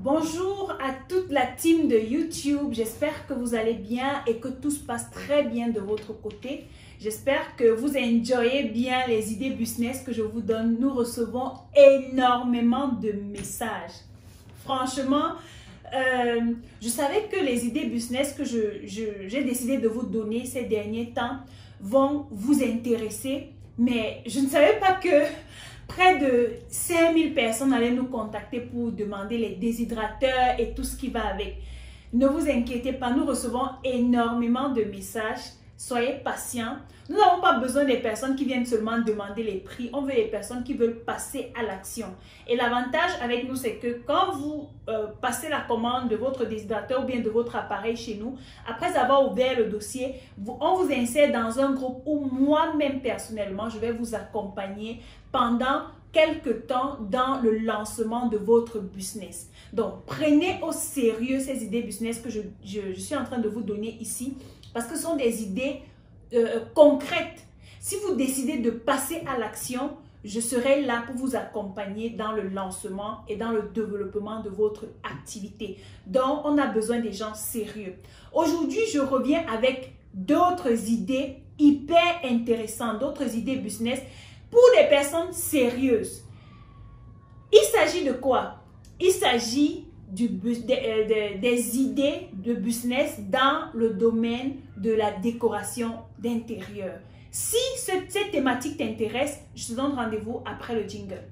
Bonjour à toute la team de YouTube, j'espère que vous allez bien et que tout se passe très bien de votre côté. J'espère que vous enjoyez bien les idées business que je vous donne. Nous recevons énormément de messages. Franchement, je savais que les idées business que j'ai décidé de vous donner ces derniers temps vont vous intéresser, mais je ne savais pas que près de 5000 personnes allaient nous contacter pour demander les déshydrateurs et tout ce qui va avec. Ne vous inquiétez pas, nous recevons énormément de messages. Soyez patients. Nous n'avons pas besoin des personnes qui viennent seulement demander les prix. On veut des personnes qui veulent passer à l'action. Et l'avantage avec nous, c'est que quand vous passez la commande de votre déshydrateur ou bien de votre appareil chez nous, après avoir ouvert le dossier, on vous insère dans un groupe où moi-même personnellement, je vais vous accompagner pendant quelques temps dans le lancement de votre business. Donc, prenez au sérieux ces idées business que je suis en train de vous donner ici. Parce que ce sont des idées concrètes. Si vous décidez de passer à l'action, je serai là pour vous accompagner dans le lancement et dans le développement de votre activité. Donc, on a besoin des gens sérieux. Aujourd'hui, je reviens avec d'autres idées hyper intéressantes, d'autres idées business pour des personnes sérieuses. Il s'agit de quoi? Il s'agit des idées de business dans le domaine de la décoration d'intérieur. Si cette thématique t'intéresse, je te donne rendez-vous après le jingle.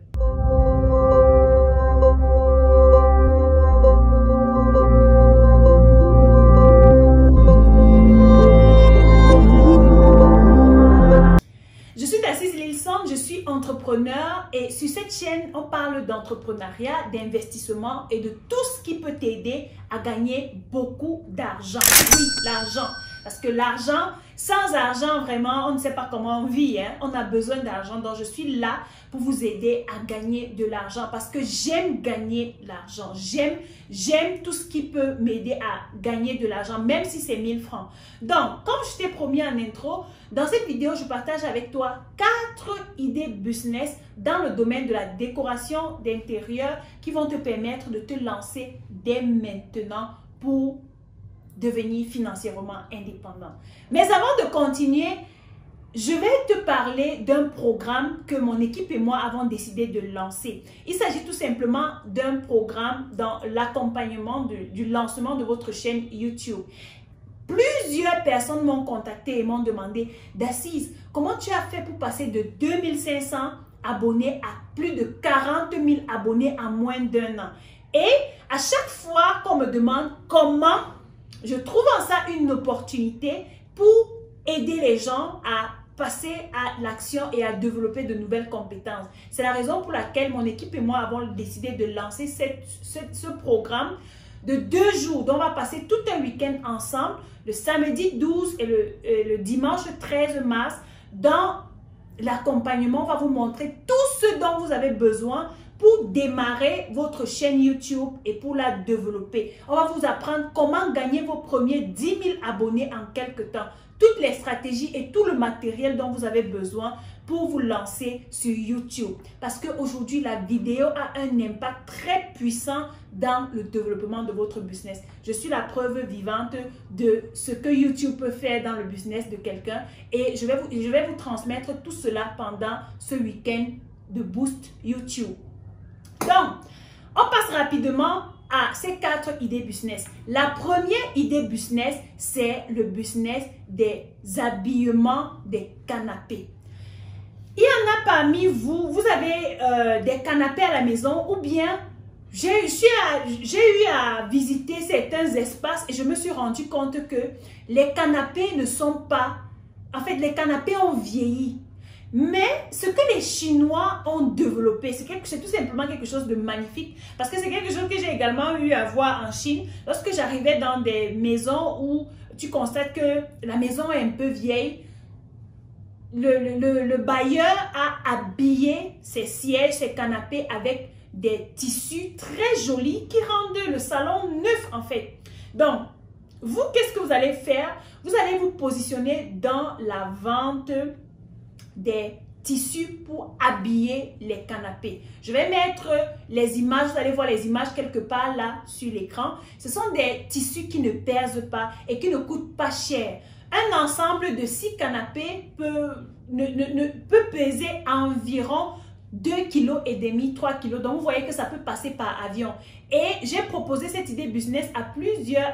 Je suis entrepreneur et sur cette chaîne, on parle d'entrepreneuriat, d'investissement et de tout ce qui peut t'aider à gagner beaucoup d'argent. Oui, l'argent. Parce que l'argent, sans argent, vraiment, on ne sait pas comment on vit. Hein? On a besoin d'argent. Donc, je suis là pour vous aider à gagner de l'argent parce que j'aime gagner l'argent. J'aime tout ce qui peut m'aider à gagner de l'argent, même si c'est 1000 francs. Donc, comme je t'ai promis en intro, dans cette vidéo, je partage avec toi 4 idées business dans le domaine de la décoration d'intérieur qui vont te permettre de te lancer dès maintenant pour devenir financièrement indépendant. Mais avant de continuer, je vais te parler d'un programme que mon équipe et moi avons décidé de lancer. Il s'agit tout simplement d'un programme dans l'accompagnement du lancement de votre chaîne YouTube. Plusieurs personnes m'ont contacté et m'ont demandé: Dacize, comment tu as fait pour passer de 2500 abonnés à plus de 40 000 abonnés en moins d'1 an? Et à chaque fois qu'on me demande comment, je trouve en ça une opportunité pour aider les gens à passer à l'action et à développer de nouvelles compétences. C'est la raison pour laquelle mon équipe et moi avons décidé de lancer ce programme de 2 jours. Donc, on va passer tout un week-end ensemble, le samedi 12 et le dimanche 13 mars. Dans l'accompagnement, on va vous montrer tout ce dont vous avez besoin pour démarrer votre chaîne YouTube et pour la développer. On va vous apprendre comment gagner vos premiers 10 000 abonnés en quelques temps. Toutes les stratégies et tout le matériel dont vous avez besoin pour vous lancer sur YouTube. Parce qu'aujourd'hui, la vidéo a un impact très puissant dans le développement de votre business. Je suis la preuve vivante de ce que YouTube peut faire dans le business de quelqu'un. Et je vais vous transmettre tout cela pendant ce week-end de Boost YouTube. Donc, on passe rapidement à ces 4 idées business. La première idée business, c'est le business des habillements des canapés. Il y en a parmi vous, vous avez des canapés à la maison ou bien j'ai eu à visiter certains espaces et je me suis rendu compte que les canapés ne sont pas... En fait, les canapés ont vieilli. Mais ce que les Chinois ont développé, c'est tout simplement quelque chose de magnifique. Parce que c'est quelque chose que j'ai également eu à voir en Chine. Lorsque j'arrivais dans des maisons où tu constates que la maison est un peu vieille, le bailleur a habillé ses sièges, ses canapés avec des tissus très jolis qui rendent le salon neuf en fait. Donc, vous, qu'est-ce que vous allez faire? Vous allez vous positionner dans la vente des tissus pour habiller les canapés. Je vais mettre les images, vous allez voir les images quelque part là sur l'écran. Ce sont des tissus qui ne pèsent pas et qui ne coûtent pas cher. Un ensemble de 6 canapés peut peser environ 2,5 kg, 3 kg. Donc, vous voyez que ça peut passer par avion. Et j'ai proposé cette idée business à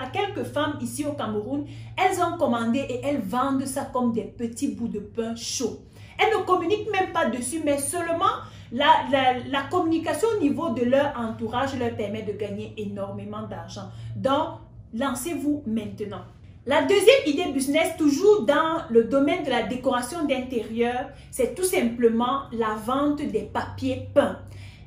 quelques femmes ici au Cameroun. Elles ont commandé et elles vendent ça comme des petits bouts de pain chaud. Elles ne communiquent même pas dessus, mais seulement la communication au niveau de leur entourage leur permet de gagner énormément d'argent. Donc, lancez-vous maintenant. La deuxième idée business, toujours dans le domaine de la décoration d'intérieur, c'est tout simplement la vente des papiers peints.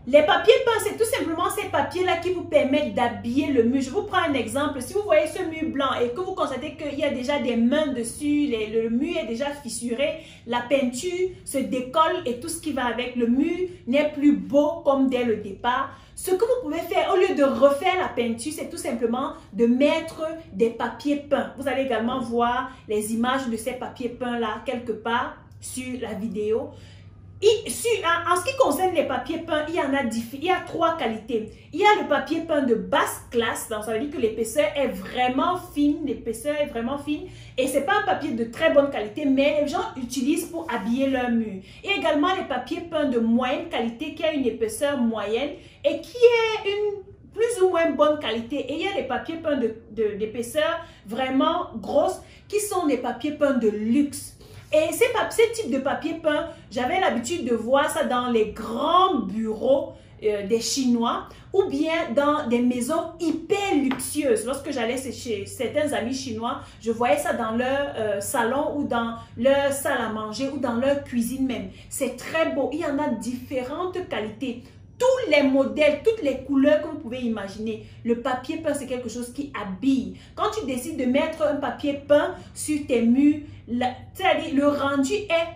Les papiers peints, c'est tout simplement ces papiers-là qui vous permettent d'habiller le mur. Je vous prends un exemple. Si vous voyez ce mur blanc et que vous constatez qu'il y a déjà des mains dessus, le mur est déjà fissuré, la peinture se décolle et tout ce qui va avec, le mur n'est plus beau comme dès le départ. Ce que vous pouvez faire, au lieu de refaire la peinture, c'est tout simplement de mettre des papiers peints. Vous allez également voir les images de ces papiers peints-là quelque part sur la vidéo. En ce qui concerne les papiers peints, il y a 3 qualités. Il y a le papier peint de basse classe, donc ça veut dire que l'épaisseur est vraiment fine, et c'est pas un papier de très bonne qualité, mais les gens utilisent pour habiller leur mur. Et également les papiers peints de moyenne qualité qui a une épaisseur moyenne et qui est une plus ou moins bonne qualité. Et il y a des papiers peints d'épaisseur vraiment grosse qui sont des papiers peints de luxe. Et ces types de papier peint, j'avais l'habitude de voir ça dans les grands bureaux des Chinois ou bien dans des maisons hyper luxueuses. Lorsque j'allais chez certains amis chinois, je voyais ça dans leur salon ou dans leur salle à manger ou dans leur cuisine même. C'est très beau. Il y en a différentes qualités. Tous les modèles, toutes les couleurs que vous pouvez imaginer. Le papier peint, c'est quelque chose qui habille. Quand tu décides de mettre un papier peint sur tes murs, c'est-à-dire le rendu est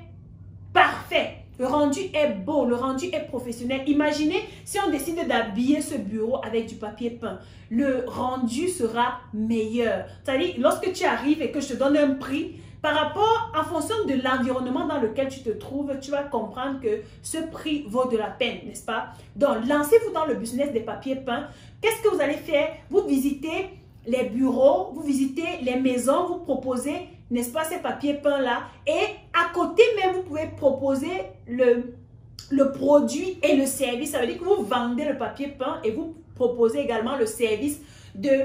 parfait. Le rendu est beau, le rendu est professionnel. Imaginez si on décide d'habiller ce bureau avec du papier peint. Le rendu sera meilleur. C'est-à-dire, lorsque tu arrives et que je te donne un prix, par rapport, en fonction de l'environnement dans lequel tu te trouves, tu vas comprendre que ce prix vaut de la peine, n'est-ce pas? Donc, lancez-vous dans le business des papiers peints. Qu'est-ce que vous allez faire? Vous visitez les bureaux, vous visitez les maisons, vous proposez, n'est-ce pas, ces papiers peints-là. Et à côté même, vous pouvez proposer le produit et le service. Ça veut dire que vous vendez le papier peint et vous proposez également le service de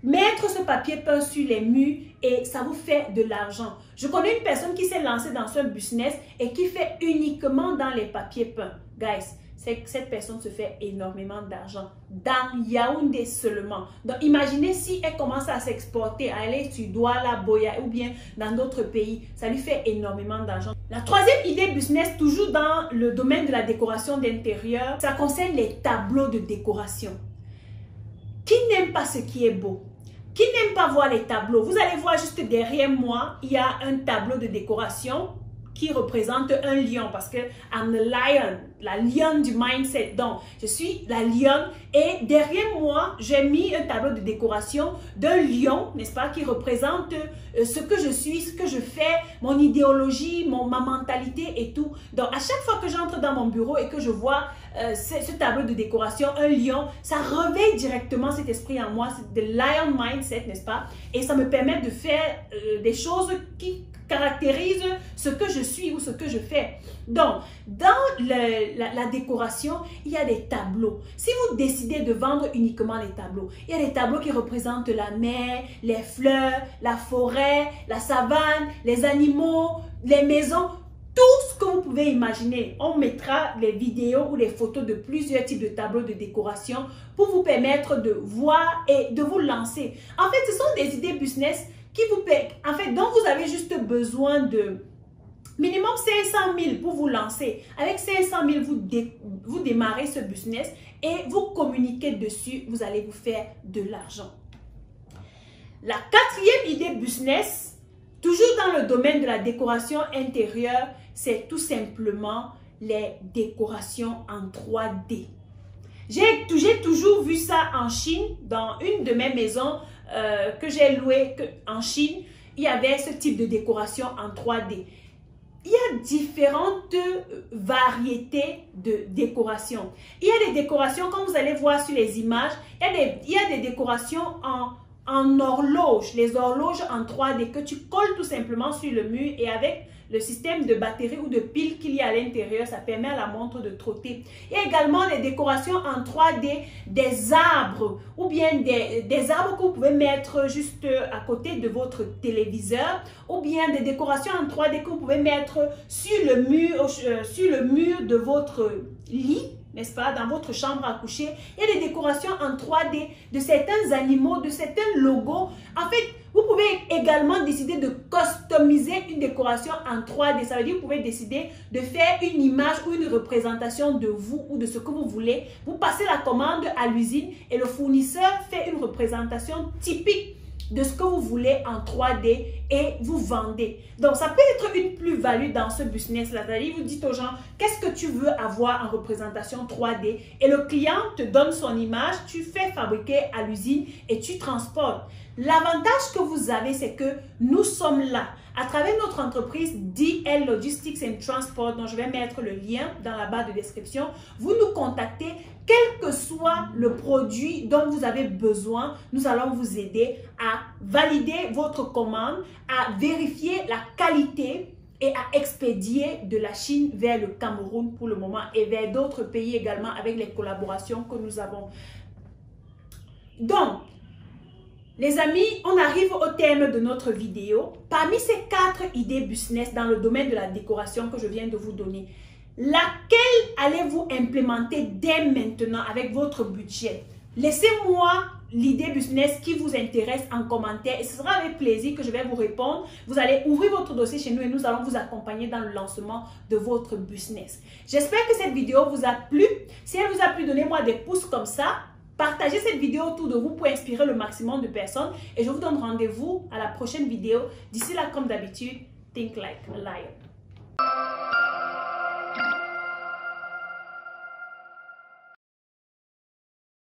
mettre ce papier peint sur les murs et ça vous fait de l'argent. Je connais une personne qui s'est lancée dans ce business et qui fait uniquement dans les papiers peints. Guys, cette personne se fait énormément d'argent dans Yaoundé seulement. Donc, imaginez si elle commence à s'exporter, à aller sur Douala, Boya ou bien dans d'autres pays. Ça lui fait énormément d'argent. La troisième idée business, toujours dans le domaine de la décoration d'intérieur, ça concerne les tableaux de décoration. Qui n'aime pas ce qui est beau? Qui n'aime pas voir les tableaux? Vous allez voir juste derrière moi, il y a un tableau de décoration qui représente un lion parce que I'm the lion, la lionne du mindset. Donc, je suis la lionne et derrière moi, j'ai mis un tableau de décoration d'un lion, n'est-ce pas, qui représente ce que je suis, ce que je fais, mon idéologie, ma mentalité et tout. Donc, à chaque fois que j'entre dans mon bureau et que je vois ce tableau de décoration, un lion, ça réveille directement cet esprit en moi, c'est le lion mindset, n'est-ce pas? Et ça me permet de faire des choses qui caractérise ce que je suis ou ce que je fais. Donc, dans la décoration, il y a des tableaux. Si vous décidez de vendre uniquement les tableaux, il y a des tableaux qui représentent la mer, les fleurs, la forêt, la savane, les animaux, les maisons, tout ce que vous pouvez imaginer. On mettra les vidéos ou les photos de plusieurs types de tableaux de décoration pour vous permettre de voir et de vous lancer. En fait, ce sont des idées business qui vous paie, en fait, donc vous avez juste besoin de minimum 500 000 pour vous lancer. Avec 500 000, vous démarrez ce business et vous communiquez dessus, vous allez vous faire de l'argent. La quatrième idée business, toujours dans le domaine de la décoration intérieure, c'est tout simplement les décorations en 3D. J'ai toujours vu ça en Chine, dans une de mes maisons que j'ai louée en Chine. Il y avait ce type de décoration en 3D. il y a différentes variétés de décoration. Il y a des décorations, comme vous allez voir sur les images, il y a des décorations en horloge, les horloges en 3D que tu colles tout simplement sur le mur et avec le système de batterie ou de pile qu'il y a à l'intérieur, ça permet à la montre de trotter. Il y a également des décorations en 3D, des arbres ou bien des arbres que vous pouvez mettre juste à côté de votre téléviseur ou bien des décorations en 3D que vous pouvez mettre sur le mur de votre lit, n'est-ce pas, dans votre chambre à coucher. Il y a des décorations en 3D de certains animaux, de certains logos. En fait, vous pouvez également décider de customiser une décoration en 3D. Ça veut dire que vous pouvez décider de faire une image ou une représentation de vous ou de ce que vous voulez. Vous passez la commande à l'usine et le fournisseur fait une représentation typique de ce que vous voulez en 3D et vous vendez. Donc, ça peut être une plus-value dans ce business-là. C'est-à-dire, vous dites aux gens, qu'est-ce que tu veux avoir en représentation 3D? Et le client te donne son image, tu fais fabriquer à l'usine et tu transportes. L'avantage que vous avez, c'est que nous sommes là. À travers notre entreprise DL Logistics and Transport, dont je vais mettre le lien dans la barre de description, vous nous contactez, quel que soit le produit dont vous avez besoin, nous allons vous aider à valider votre commande, à vérifier la qualité et à expédier de la Chine vers le Cameroun pour le moment et vers d'autres pays également avec les collaborations que nous avons. Donc, les amis, on arrive au terme de notre vidéo. Parmi ces 4 idées business dans le domaine de la décoration que je viens de vous donner, laquelle allez-vous implémenter dès maintenant avec votre budget? Laissez-moi l'idée business qui vous intéresse en commentaire et ce sera avec plaisir que je vais vous répondre. Vous allez ouvrir votre dossier chez nous et nous allons vous accompagner dans le lancement de votre business. J'espère que cette vidéo vous a plu. Si elle vous a plu, donnez-moi des pouces comme ça. Partagez cette vidéo autour de vous pour inspirer le maximum de personnes et je vous donne rendez-vous à la prochaine vidéo. D'ici là, comme d'habitude, think like a lion.